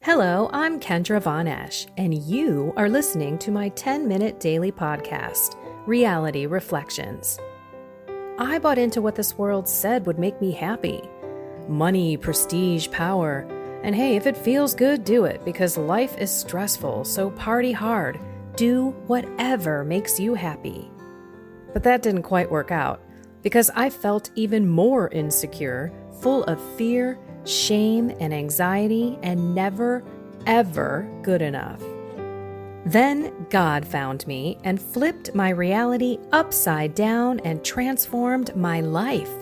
Hello, I'm Kendra Von Esch, and you are listening to my 10-minute daily podcast, Reality Reflections. I bought into what this world said would make me happy. Money, prestige, power. And hey, if it feels good, do it, because life is stressful, so party hard. Do whatever makes you happy. But that didn't quite work out, because I felt even more insecure, full of fear, shame, and anxiety, and never, ever good enough. Then God found me and flipped my reality upside down and transformed my life.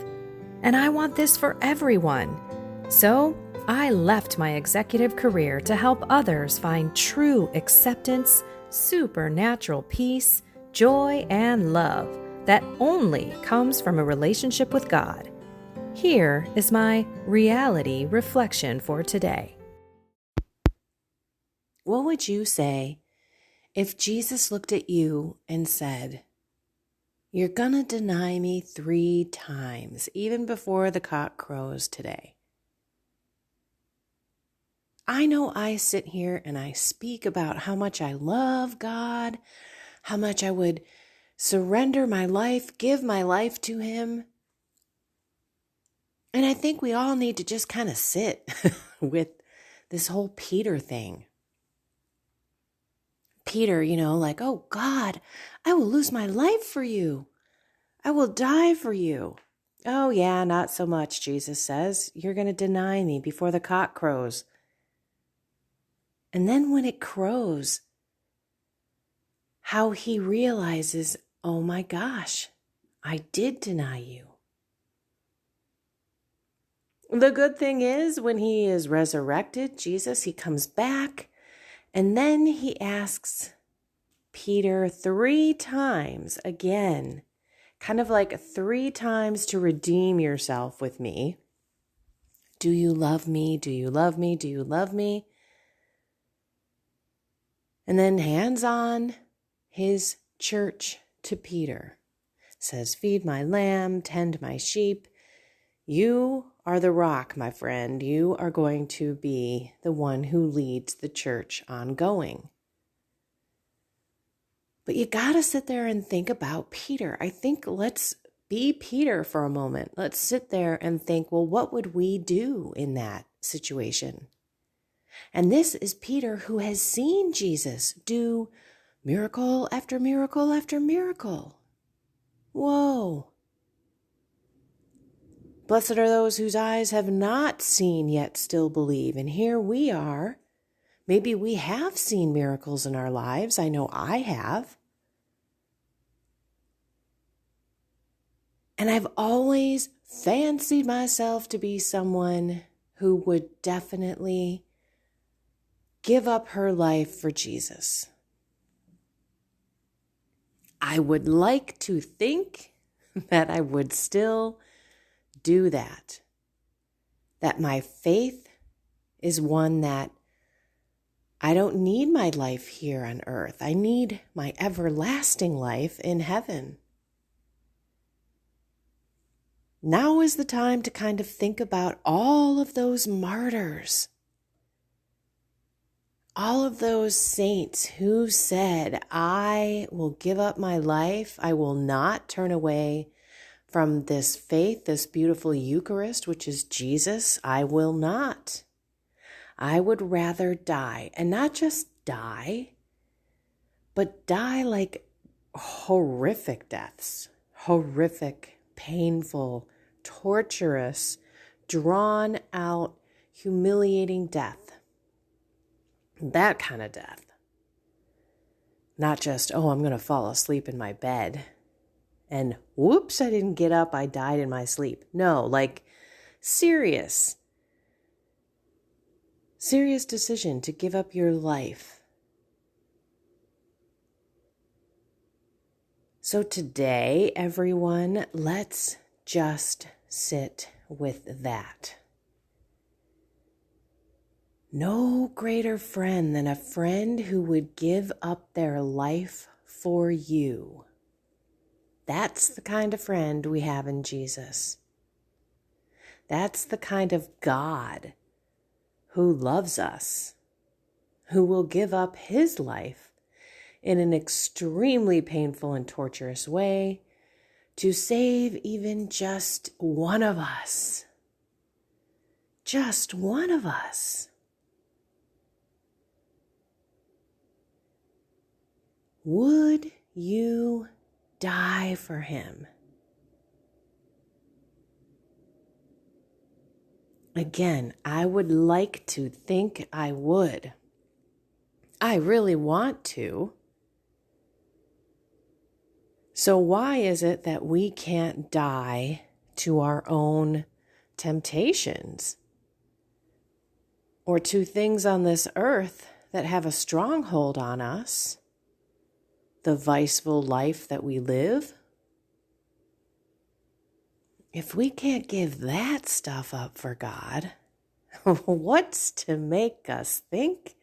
And I want this for everyone. So I left my executive career to help others find true acceptance, supernatural peace, joy, and love that only comes from a relationship with God. Here is my reality reflection for today. What would you say if Jesus looked at you and said, "You're gonna deny me 3 times, even before the cock crows today"? I know I sit here and I speak about how much I love God, how much I would surrender my life, give my life to Him. And I think we all need to just kind of sit with this whole Peter thing. Peter, like, "Oh God, I will lose my life for you. I will die for you." "Oh yeah, not so much," Jesus says. "You're going to deny me before the cock crows." And then when it crows, how he realizes, "Oh my gosh, I did deny you." The good thing is, when he is resurrected, Jesus, he comes back, and then he asks Peter 3 times again, kind of like 3 times to redeem yourself with me. "Do you love me? Do you love me? Do you love me?" And then hands on his church to Peter. Says, "Feed my lamb, tend my sheep. You are the rock, my friend. You are going to be the one who leads the church ongoing." But you got to sit there and think about Peter. I think let's be Peter for a moment. Let's sit there and think, well, what would we do in that situation? And this is Peter, who has seen Jesus do miracle after miracle after miracle. Whoa. Blessed are those whose eyes have not seen yet still believe. And here we are. Maybe we have seen miracles in our lives. I know I have. And I've always fancied myself to be someone who would definitely give up her life for Jesus. I would like to think that I would still do that. That my faith is one that I don't need my life here on earth. I need my everlasting life in heaven. Now is the time to kind of think about all of those martyrs, all of those saints who said, "I will give up my life. I will not turn away from this faith, this beautiful Eucharist, which is Jesus. I will not. I would rather die." And not just die, but die like horrific deaths, horrific, painful, torturous, drawn out, humiliating death. That kind of death. Not just, "Oh, I'm going to fall asleep in my bed. And whoops, I didn't get up. I died in my sleep." No, like serious decision to give up your life. So today, everyone, let's just sit with that. No greater friend than a friend who would give up their life for you. That's the kind of friend we have in Jesus. That's the kind of God who loves us who will give up his life in an extremely painful and torturous way to save even just one of us. Just one of us. Would you die for him? Again, I would like to think I would. I really want to. So why is it that we can't die to our own temptations or to things on this earth that have a stronghold on us, the viceful life that we live? If we can't give that stuff up for God, what's to make us think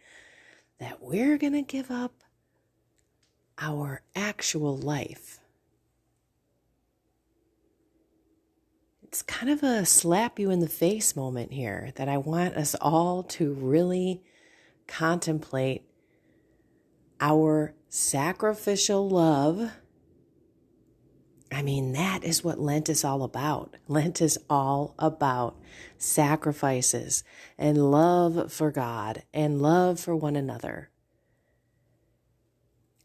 that we're going to give up our actual life? It's kind of a slap you in the face moment here that I want us all to really contemplate our sacrificial love. I mean, that is what Lent is all about. Lent is all about sacrifices and love for God and love for one another.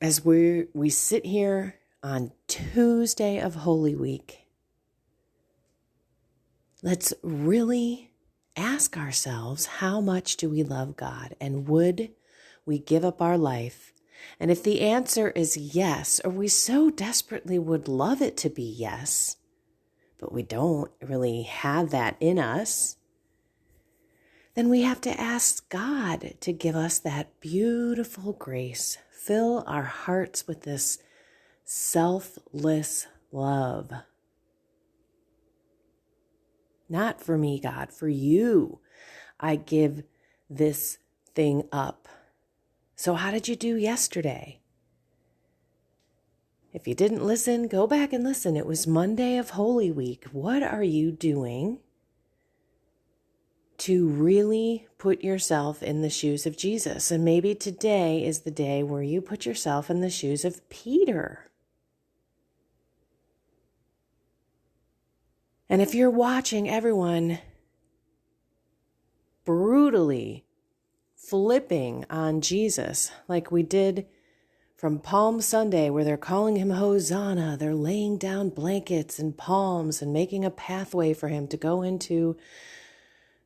As we sit here on Tuesday of Holy Week, let's really ask ourselves, how much do we love God? And would we give up our life? And if the answer is yes, or we so desperately would love it to be yes, but we don't really have that in us, then we have to ask God to give us that beautiful grace. Fill our hearts with this selfless love. Not for me, God, for you. I give this thing up. So how did you do yesterday? If you didn't listen, go back and listen. It was Monday of Holy Week. What are you doing to really put yourself in the shoes of Jesus? And maybe today is the day where you put yourself in the shoes of Peter. And if you're watching everyone brutally flipping on Jesus, like we did from Palm Sunday, where they're calling him Hosanna, they're laying down blankets and palms and making a pathway for him to go into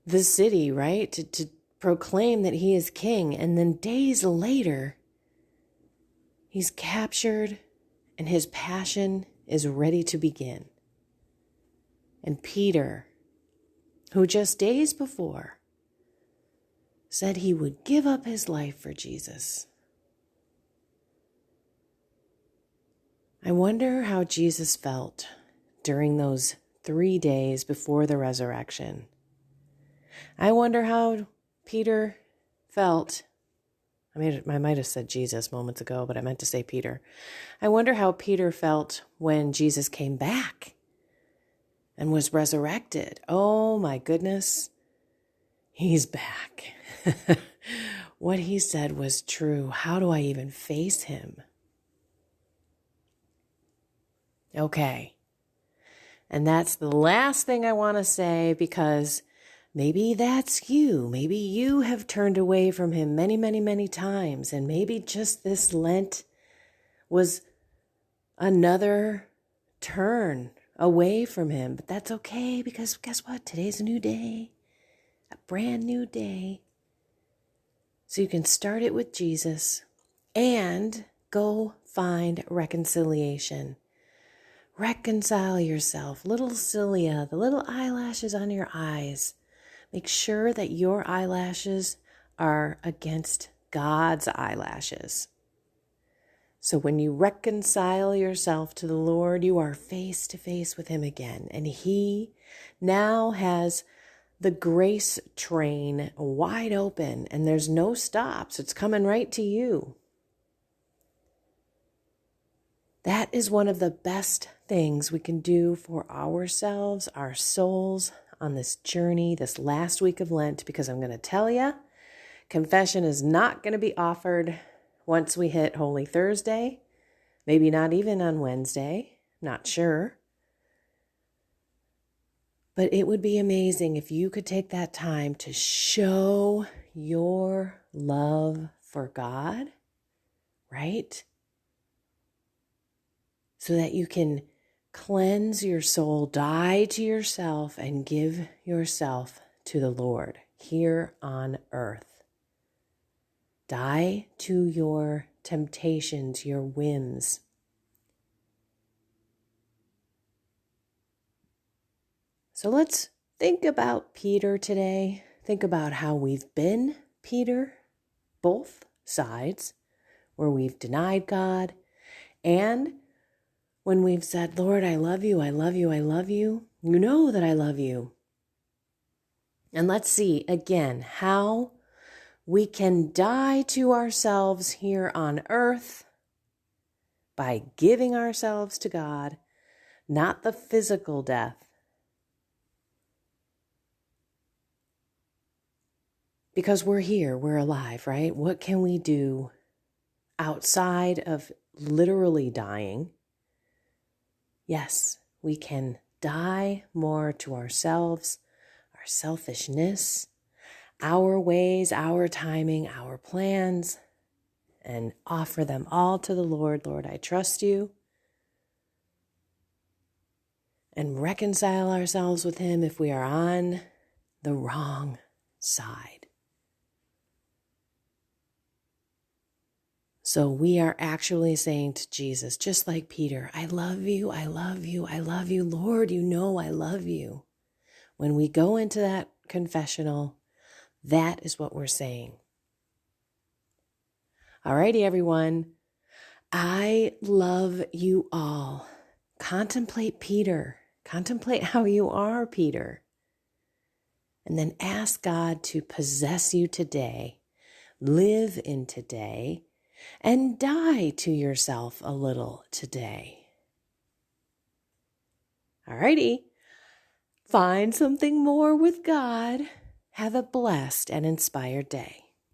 the city, right? To proclaim that he is king. And then days later, he's captured and his passion is ready to begin. And Peter, who just days before said he would give up his life for Jesus. I wonder how Jesus felt during those 3 days before the resurrection. I wonder how Peter felt. I might have said Jesus moments ago, but I meant to say Peter. I wonder how Peter felt when Jesus came back and was resurrected. Oh my goodness, he's back. What he said was true. How do I even face him? Okay. And that's the last thing I want to say, because maybe that's you. Maybe you have turned away from him many, many, many times. And maybe just this Lent was another turn away from him. But that's okay, because guess what? Today's a new day, a brand new day. So you can start it with Jesus and go find reconciliation. Reconcile yourself. Little cilia, the little eyelashes on your eyes. Make sure that your eyelashes are against God's eyelashes. So when you reconcile yourself to the Lord, you are face to face with him again. And he now has the grace train wide open, and there's no stops. It's coming right to you. That is one of the best things we can do for ourselves, our souls, on this journey, this last week of Lent, because I'm going to tell you, Confession is not going to be offered once we hit Holy Thursday, maybe not even on Wednesday, not sure. But it would be amazing if you could take that time to show your love for God, right? So that you can cleanse your soul, die to yourself, and give yourself to the Lord here on earth. Die to your temptations, your whims. So let's think about Peter today. Think about how we've been Peter, both sides, where we've denied God and when we've said, Lord, I love you, I love you, I love you. You know that I love you. And let's see again how we can die to ourselves here on earth by giving ourselves to God, not the physical death. Because we're here, we're alive, right? What can we do outside of literally dying? Yes, we can die more to ourselves, our selfishness, our ways, our timing, our plans, and offer them all to the Lord. Lord, I trust you. And reconcile ourselves with Him if we are on the wrong side. So we are actually saying to Jesus, just like Peter, I love you, I love you, I love you. Lord, you know I love you. When we go into that confessional, that is what we're saying. Alrighty, everyone. I love you all. Contemplate Peter. Contemplate how you are, Peter. And then ask God to possess you today, live in today, and die to yourself a little today. Alrighty. Find something more with God. Have a blessed and inspired day.